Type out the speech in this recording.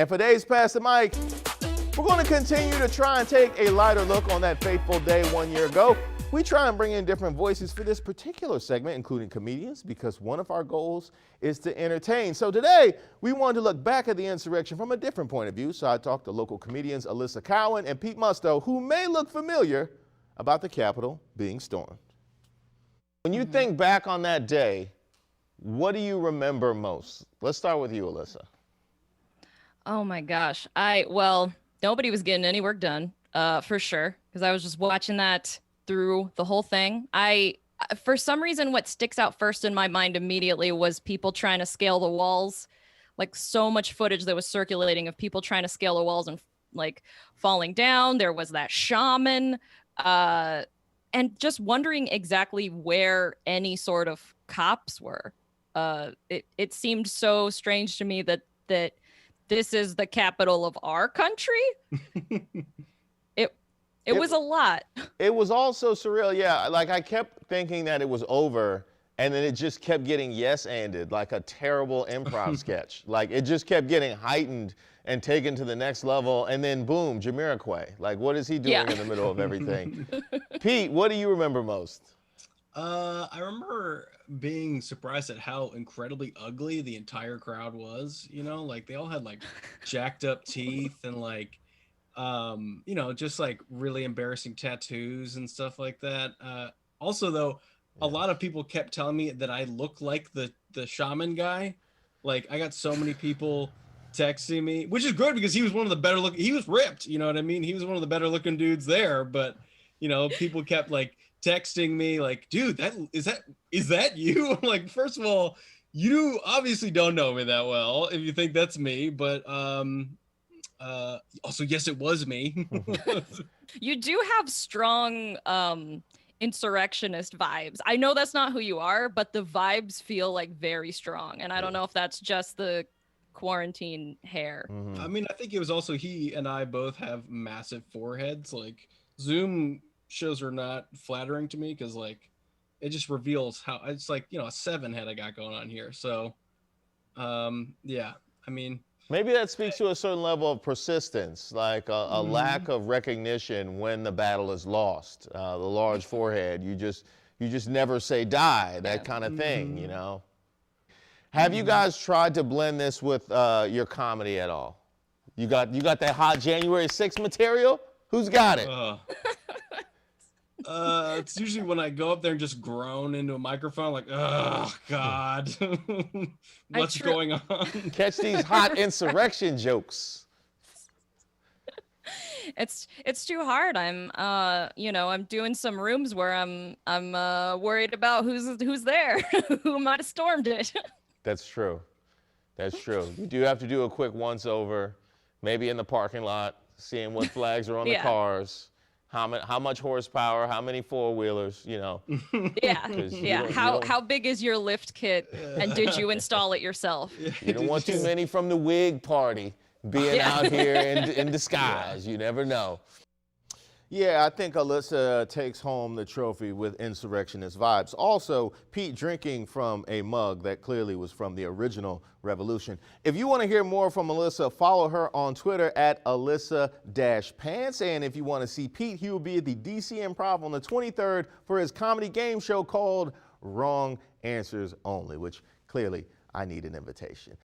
And for Days Past the Mic, we're going to continue to try and take a lighter look on that fateful day 1 year ago. We try and bring in different voices for this particular segment, including comedians, because one of our goals is to entertain. So today, we wanted to look back at the insurrection from a different point of view. So I talked to local comedians Alyssa Cowan and Pete Musto, who may look familiar about the Capitol being stormed. When you think back on that day, what do you remember most? Let's start with you, Alyssa. Oh my gosh. Well, nobody was getting any work done, for sure, because I was just watching that through the whole thing. For some reason, what sticks out first in my mind immediately was people trying to scale the walls. Like, so much footage that was circulating of people trying to scale the walls and like falling down. There was that shaman, and just wondering exactly where any sort of cops were. It seemed so strange to me that this is the capital of our country. It was a lot. It was also surreal, yeah. Like, I kept thinking that it was over, and then it just kept getting yes-anded, like a terrible improv sketch. Like, it just kept getting heightened and taken to the next level, and then boom, Jamiroquai. Like, what is he doing in the middle of everything? Pete, what do you remember most? I remember being surprised at how incredibly ugly the entire crowd was. You know, like, they all had like jacked up teeth and like, you know, just like really embarrassing tattoos and stuff like that. Also, though, a lot of people kept telling me that I look like the shaman guy. Like, I got so many people texting me, which is good because he was one of the better looking. He was ripped, you know what I mean? He was one of the better looking dudes there. But, you know, people kept like texting me like, dude, is that you? I'm like, first of all, you obviously don't know me that well if you think that's me, but also, yes, it was me. You do have strong insurrectionist vibes. I know that's not who you are, but the vibes feel like very strong. And I don't know if that's just the quarantine hair. I mean, I think it was also he and I both have massive foreheads. Like, Zoom shows are not flattering to me because like it just reveals how it's like, you know, a 7 head I got going on here. So yeah, I mean, Maybe that speaks to a certain level of persistence, like a lack of recognition when the battle is lost. The large forehead, you just never say die, that kind of thing, you know. Have you guys tried to blend this with your comedy at all? You got that hot January 6th material? Who's got it? It's usually when I go up there and just groan into a microphone, like, oh God, what's going on? Catch these hot insurrection jokes. It's too hard. You know, I'm doing some rooms where I'm worried about who's there, who might have stormed it. That's true. That's true. You do have to do a quick once-over, maybe in the parking lot, seeing what flags are on the cars. How much horsepower, how many four-wheelers, you know. Yeah. How big is your lift kit, and did you install it yourself? You don't want too many from the wig party being out here in disguise. You never know. Yeah, I think Alyssa takes home the trophy with insurrectionist vibes. Also, Pete drinking from a mug that clearly was from the original revolution. If you want to hear more from Alyssa, follow her on Twitter at Alyssa-Pants. And if you want to see Pete, he will be at the DC Improv on the 23rd for his comedy game show called Wrong Answers Only, which clearly I need an invitation.